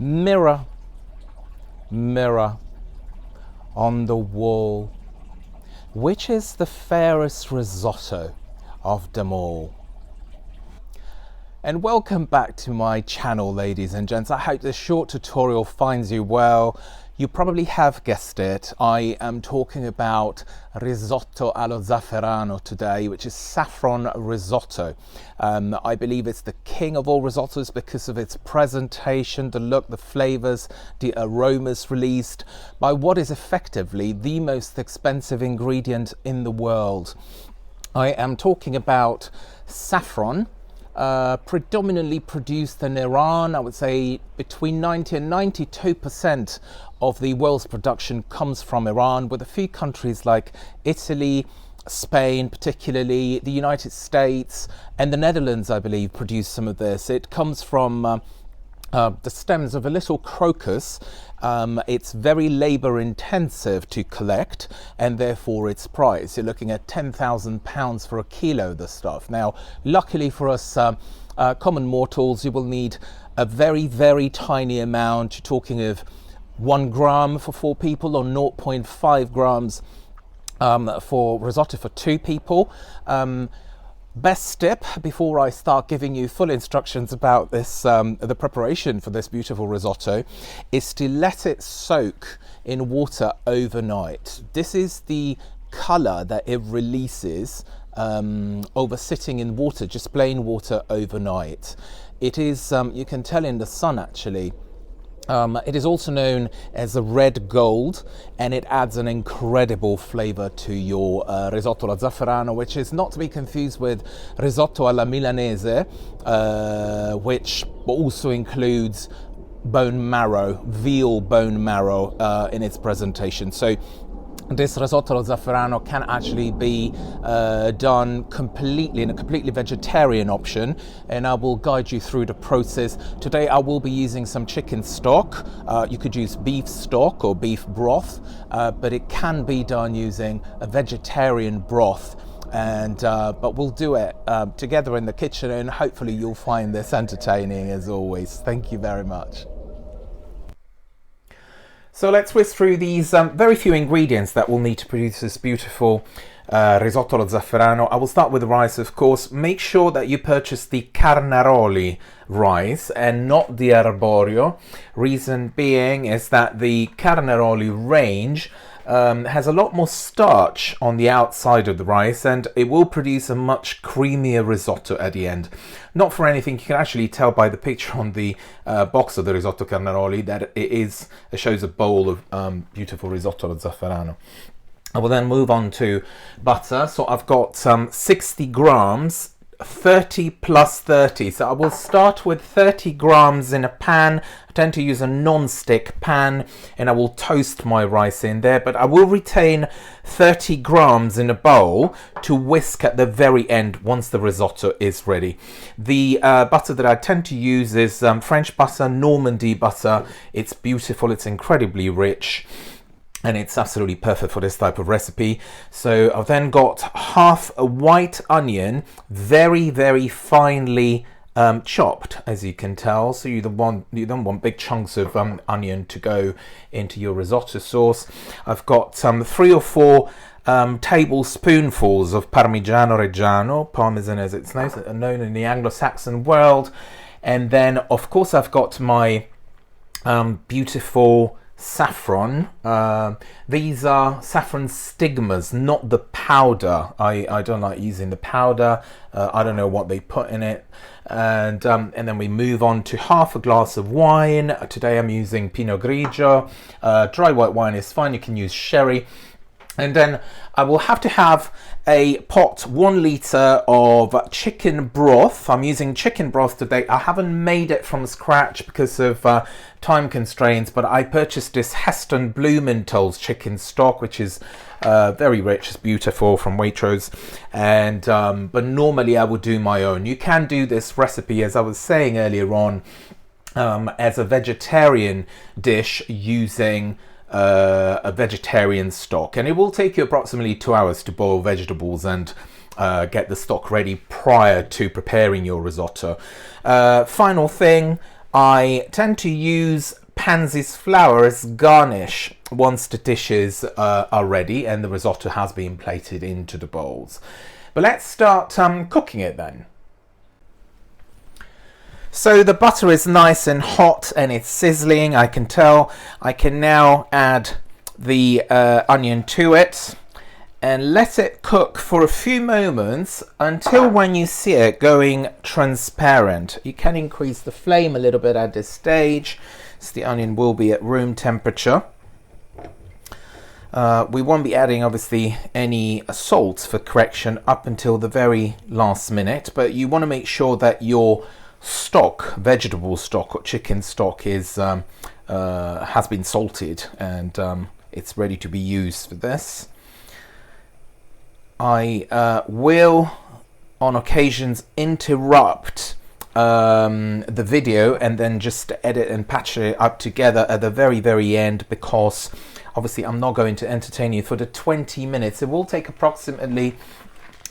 Mirror, mirror on the wall, which is the fairest risotto of them all? And welcome back to my channel, ladies and gents. I hope this short tutorial finds you well. You probably have guessed it. I am talking about risotto allo Zafferano today, which is saffron risotto. I believe it's the king of all risottos because of its presentation, the look, the flavors, the aromas released by what is effectively the most expensive ingredient in the world. I am talking about saffron. Predominantly produced in Iran. I would say between 90 and 92% of the world's production comes from Iran, with a few countries like Italy, Spain, particularly the United States, and the Netherlands, I believe, produce some of this. It comes from the stems of a little crocus. It's very labor intensive to collect, and therefore its price. You're looking at £10,000 for a kilo of the stuff. Now, luckily for us common mortals, you will need a very, very tiny amount. You're talking of 1 gram for 4 people, or 0.5 grams for risotto for 2 people. Best step before I start giving you full instructions about this, the preparation for this beautiful risotto, is to let it soak in water overnight. This is the color that it releases over sitting in water, just plain water overnight. It is, you can tell in the sun actually. It is also known as a red gold, and it adds an incredible flavor to your risotto alla Zafferano, which is not to be confused with risotto alla Milanese, which also includes bone marrow, veal bone marrow in its presentation. So this risotto alla Zafferano can actually be done completely in a completely vegetarian option, and I will guide you through the process. Today I will be using some chicken stock. You could use beef stock or beef broth, but it can be done using a vegetarian broth. And but we'll do it together in the kitchen, and hopefully you'll find this entertaining as always. Thank you very much. So let's whisk through these very few ingredients that we'll need to produce this beautiful risotto allo Zafferano. I will start with the rice, of course. Make sure that you purchase the Carnaroli rice and not the arborio. Reason being is that the Carnaroli range has a lot more starch on the outside of the rice, and it will produce a much creamier risotto at the end. Not for anything, you can actually tell by the picture on the box of the risotto Carnaroli that it shows a bowl of beautiful risotto allo Zafferano. I will then move on to butter. So I've got 60 grams, 30 plus 30. So I will start with 30 grams in a pan. I tend to use a non-stick pan, and I will toast my rice in there, but I will retain 30 grams in a bowl to whisk at the very end once the risotto is ready. The butter that I tend to use is French butter, Normandy butter. It's beautiful, it's incredibly rich, and it's absolutely perfect for this type of recipe. So I've then got half a white onion, very, very finely chopped, as you can tell. So you don't want big chunks of onion to go into your risotto sauce. I've got 3 or 4 tablespoonfuls of Parmigiano Reggiano, Parmesan as it's known in the Anglo-Saxon world. And then, of course, I've got my beautiful saffron. These are saffron stigmas, not the powder. I don't like using the powder. I don't know what they put in it. And then we move on to half a glass of wine. Today I'm using Pinot Grigio. Dry white wine is fine. You can use sherry. And then I will have to have a pot, 1 litre of chicken broth. I'm using chicken broth today. I haven't made it from scratch because of time constraints, but I purchased this Heston Blumenthal's chicken stock, which is very rich, it's beautiful, from Waitrose. And but normally I would do my own. You can do this recipe, as I was saying earlier on, as a vegetarian dish using a vegetarian stock, and it will take you approximately 2 hours to boil vegetables and get the stock ready prior to preparing your risotto. Final thing, I tend to use pansies flour as garnish once the dishes are ready and the risotto has been plated into the bowls. But let's start cooking it then. So the butter is nice and hot and it's sizzling, I can tell. I can now add the onion to it and let it cook for a few moments until when you see it going transparent. You can increase the flame a little bit at this stage, so the onion will be at room temperature. We won't be adding obviously any salt for correction up until the very last minute, but you want to make sure that your stock, vegetable stock or chicken stock, is has been salted and it's ready to be used for this. I will on occasions interrupt the video and then just edit and patch it up together at the very end, because obviously I'm not going to entertain you for the 20 minutes. It will take approximately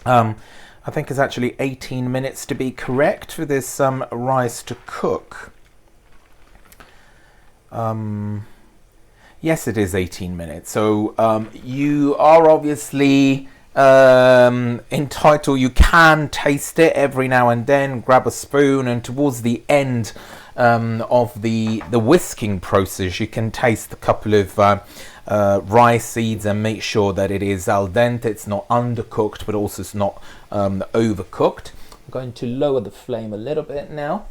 I think it's actually 18 minutes to be correct for this rice to cook. Yes, it is 18 minutes. So you are obviously entitled, you can taste it every now and then, grab a spoon, and towards the end of the whisking process you can taste a couple of rice seeds and make sure that it is al dente, it's not undercooked but also it's not overcooked. I'm going to lower the flame a little bit now,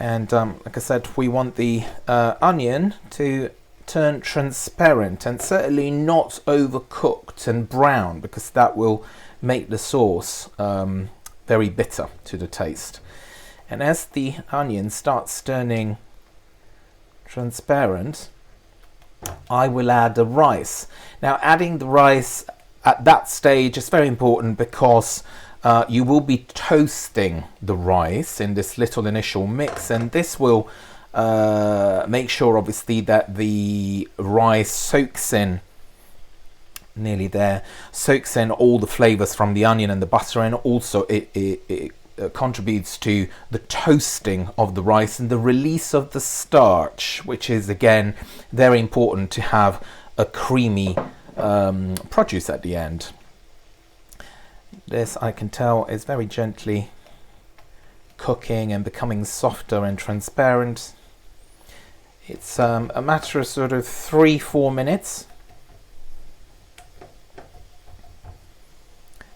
and like I said, we want the onion to turn transparent and certainly not overcooked and brown, because that will make the sauce very bitter to the taste. And as the onion starts turning transparent, I will add the rice. Now, adding the rice at that stage is very important, because you will be toasting the rice in this little initial mix, and this will make sure obviously that the rice soaks in, nearly there, soaks in all the flavors from the onion and the butter, and also it contributes to the toasting of the rice and the release of the starch, which is again very important to have a creamy produce at the end. This, I can tell, is very gently cooking and becoming softer and transparent. It's a matter of sort of 3-4 minutes.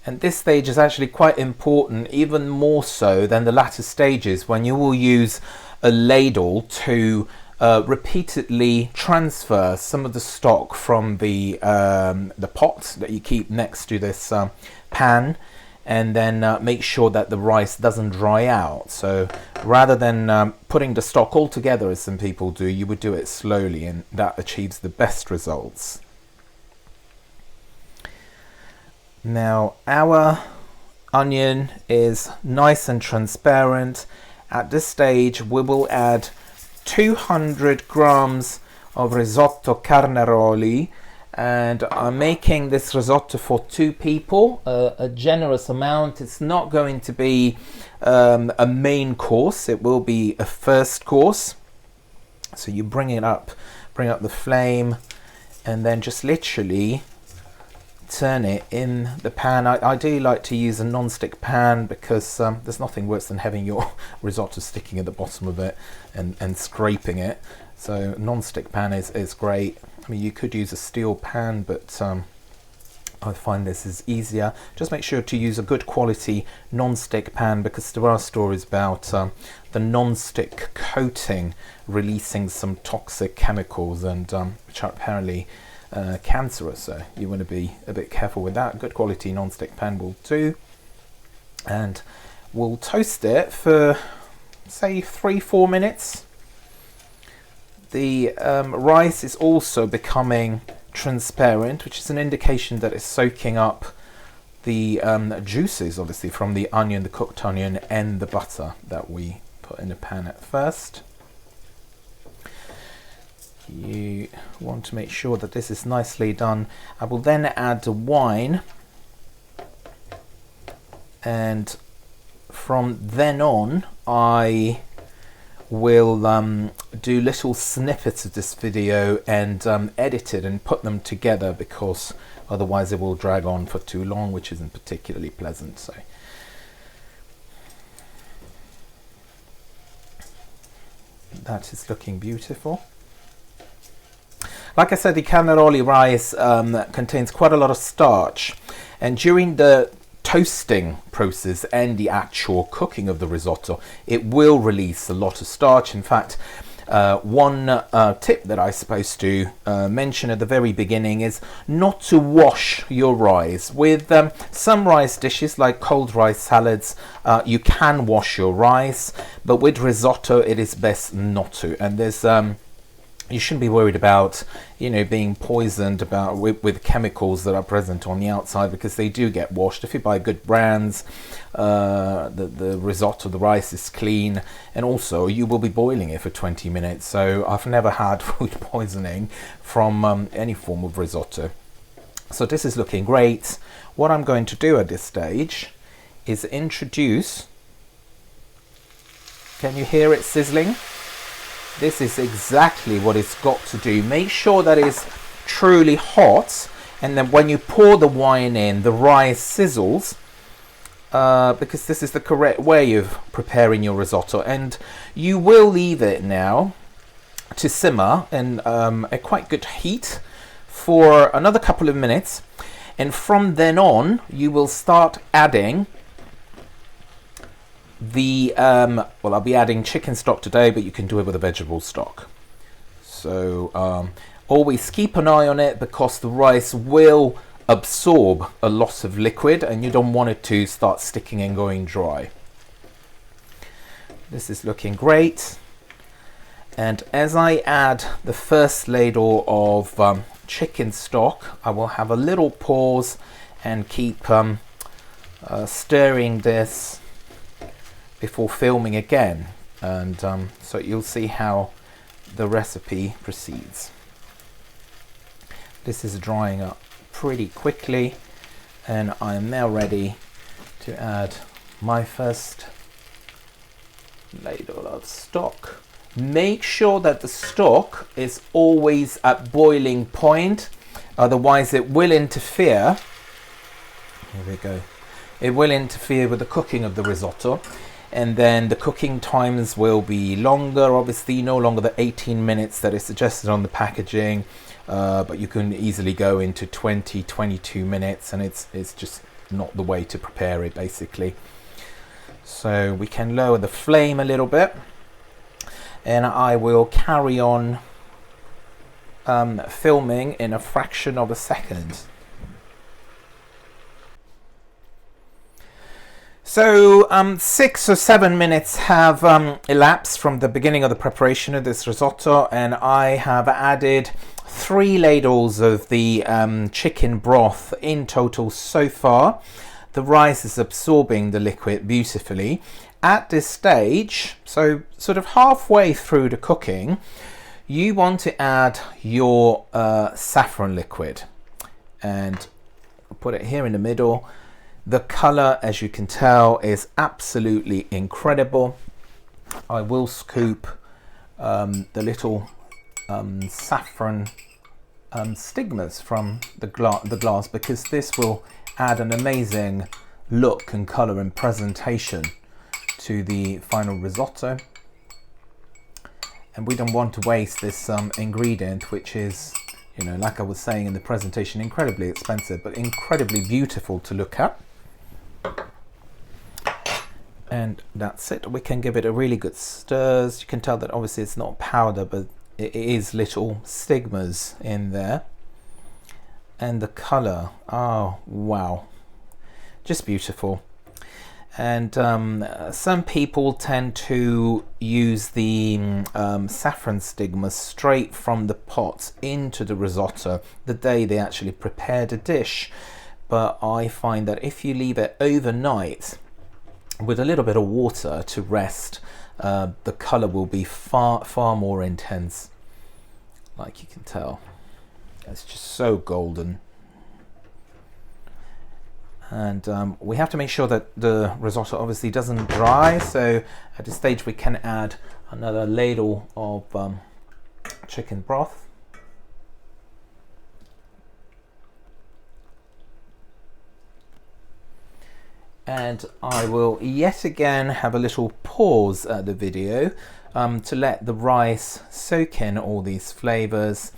And this stage is actually quite important, even more so than the latter stages, when you will use a ladle to repeatedly transfer some of the stock from the pot that you keep next to this pan, and then make sure that the rice doesn't dry out. So rather than putting the stock all together, as some people do, you would do it slowly, and that achieves the best results. Now, our onion is nice and transparent. At this stage, we will add 200 grams of risotto Carnaroli, and I'm making this risotto for 2 people, a generous amount. It's not going to be a main course, it will be a first course. So you bring up the flame, and then just literally turn it in the pan. I do like to use a non-stick pan, because there's nothing worse than having your risotto sticking at the bottom of it and scraping it. So non-stick pan is great. I mean, you could use a steel pan, but I find this is easier. Just make sure to use a good quality non-stick pan, because there are stories about the non-stick coating releasing some toxic chemicals, and which are apparently cancerous, so you want to be a bit careful with that. Good quality non-stick pan will do, and we'll toast it for say 3-4 minutes. The rice is also becoming transparent, which is an indication that it's soaking up the juices, obviously, from the onion, the cooked onion, and the butter that we put in the pan at first. You want to make sure that this is nicely done. I will then add the wine, and from then on I will do little snippets of this video and edit it and put them together, because otherwise it will drag on for too long, which isn't particularly pleasant. So that is looking beautiful. Like I said, the Carnaroli rice contains quite a lot of starch, and during the toasting process and the actual cooking of the risotto, it will release a lot of starch. In fact, one tip that I'm supposed to mention at the very beginning is not to wash your rice. With some rice dishes like cold rice salads, you can wash your rice, but with risotto it is best not to. And there's you shouldn't be worried about, you know, being poisoned with chemicals that are present on the outside, because they do get washed. If you buy good brands, the risotto, the rice is clean, and also you will be boiling it for 20 minutes. So I've never had food poisoning from any form of risotto. So this is looking great. What I'm going to do at this stage is introduce, can you hear it sizzling? This is exactly what it's got to do. Make sure that it's truly hot, and then when you pour the wine in, the rice sizzles, because this is the correct way of preparing your risotto. And you will leave it now to simmer in a quite good heat for another couple of minutes, and from then on you will start adding the well, I'll be adding chicken stock today, but you can do it with a vegetable stock. So always keep an eye on it, because the rice will absorb a lot of liquid and you don't want it to start sticking and going dry. This is looking great. And as I add the first ladle of chicken stock, I will have a little pause and keep stirring this before filming again, and so you'll see how the recipe proceeds. This is drying up pretty quickly, and I am now ready to add my first ladle of stock. Make sure that the stock is always at boiling point, otherwise it will interfere. Here we go. It will interfere with the cooking of the risotto, and then the cooking times will be longer, obviously no longer the 18 minutes that is suggested on the packaging, but you can easily go into 20-22 minutes, and it's just not the way to prepare it, basically. So we can lower the flame a little bit, and I will carry on filming in a fraction of a second. So 6 or 7 minutes have elapsed from the beginning of the preparation of this risotto, and I have added 3 ladles of the chicken broth in total so far. The rice is absorbing the liquid beautifully. At this stage, so sort of halfway through the cooking, you want to add your saffron liquid, and I'll put it here in the middle. The color, as you can tell, is absolutely incredible. I will scoop the little saffron stigmas from the glass, because this will add an amazing look and color and presentation to the final risotto. And we don't want to waste this ingredient, which is, you know, like I was saying in the presentation, incredibly expensive but incredibly beautiful to look at. And that's it. We can give it a really good stirs. You can tell that obviously it's not powder, but it is little stigmas in there. And the color, oh wow, just beautiful. And some people tend to use the saffron stigmas straight from the pot into the risotto the day they actually prepare the dish. But I find that if you leave it overnight with a little bit of water to rest, the color will be far more intense. Like you can tell, it's just so golden. And we have to make sure that the risotto obviously doesn't dry, so at this stage we can add Another ladle of chicken broth. And I will yet again have a little pause at the video to let the rice soak in all these flavors.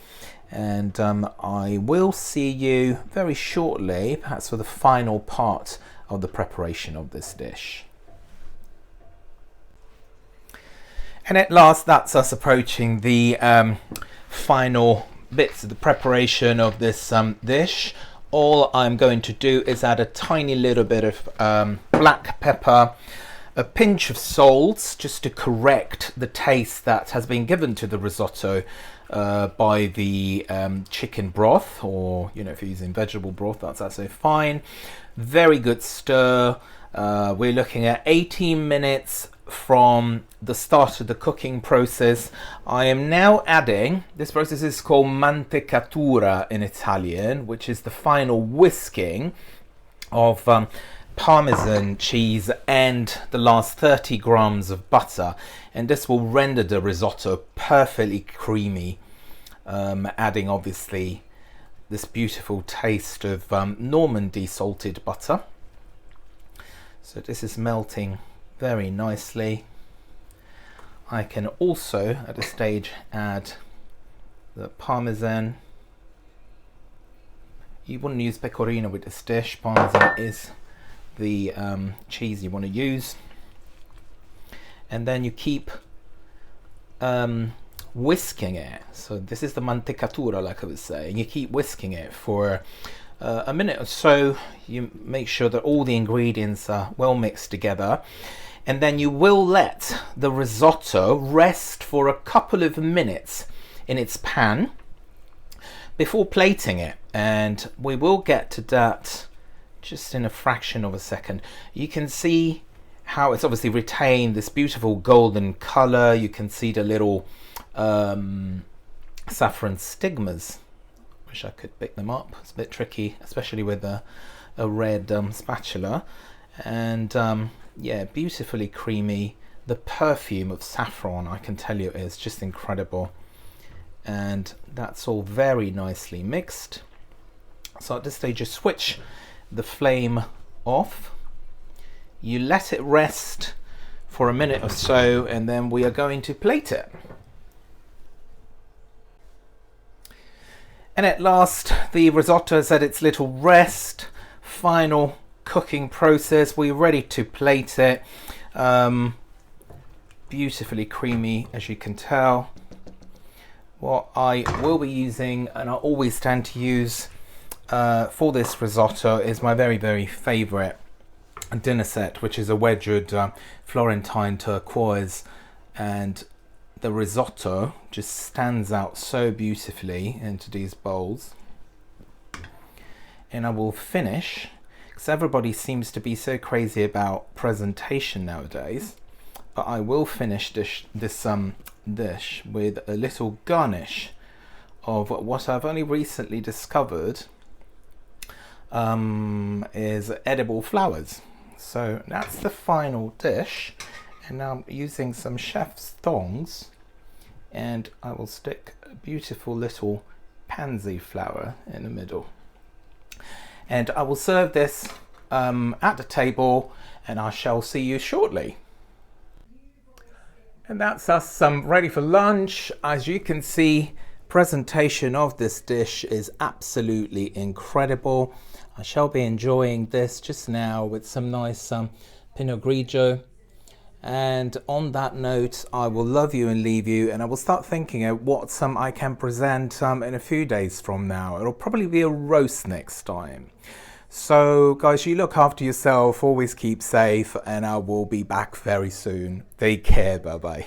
And I will see you very shortly, perhaps for the final part of the preparation of this dish. And at last, that's us approaching the final bits of the preparation of this dish. All I'm going to do is add a tiny little bit of black pepper, a pinch of salt, just to correct the taste that has been given to the risotto by the chicken broth, or if you're using vegetable broth, that's also fine. Very good stir. We're looking at 18 minutes from the start of the cooking process. I am now adding, this process is called mantecatura in Italian, which is the final whisking of Parmesan cheese and the last 30 grams of butter, and this will render the risotto perfectly creamy, adding obviously this beautiful taste of Normandy salted butter. So this is melting very nicely. I can also at this stage add the Parmesan. You wouldn't use pecorino with this dish. Parmesan is the cheese you want to use, and then you keep whisking it. So this is the mantecatura, like I was saying. You keep whisking it for a minute or so. You make sure that all the ingredients are well mixed together, and then you will let the risotto rest for a couple of minutes in its pan before plating it, and we will get to that just in a fraction of a second. You can see how it's obviously retained this beautiful golden color. You can see the little saffron stigmas. Wish I could pick them up. It's a bit tricky, especially with a red spatula. And yeah, beautifully creamy. The perfume of saffron, I can tell you, is just incredible. And that's all very nicely mixed. So at this stage, you switch the flame off. You let it rest for a minute or so, and then we are going to plate it. And at last, the risotto has had its little rest. Final cooking process. We're ready to plate it. Beautifully creamy, as you can tell. What I will be using, and I always tend to use for this risotto, is my very, very favorite dinner set, which is a wedged Florentine turquoise, and the risotto just stands out so beautifully into these bowls. And I will finish, because everybody seems to be so crazy about presentation nowadays, but I will finish this dish with a little garnish of what I've only recently discovered is edible flowers. So that's the final dish, and now I'm using some chef's tongs, and I will stick a beautiful little pansy flower in the middle, and I will serve this at the table, and I shall see you shortly. And that's us ready for lunch. As you can see, presentation of this dish is absolutely incredible. I shall be enjoying this just now with some nice Pinot Grigio. And on that note, I will love you and leave you, and I will start thinking of what I can present in a few days from now. It'll probably be a roast next time. So guys, you look after yourself, always keep safe, and I will be back very soon. Take care, bye bye.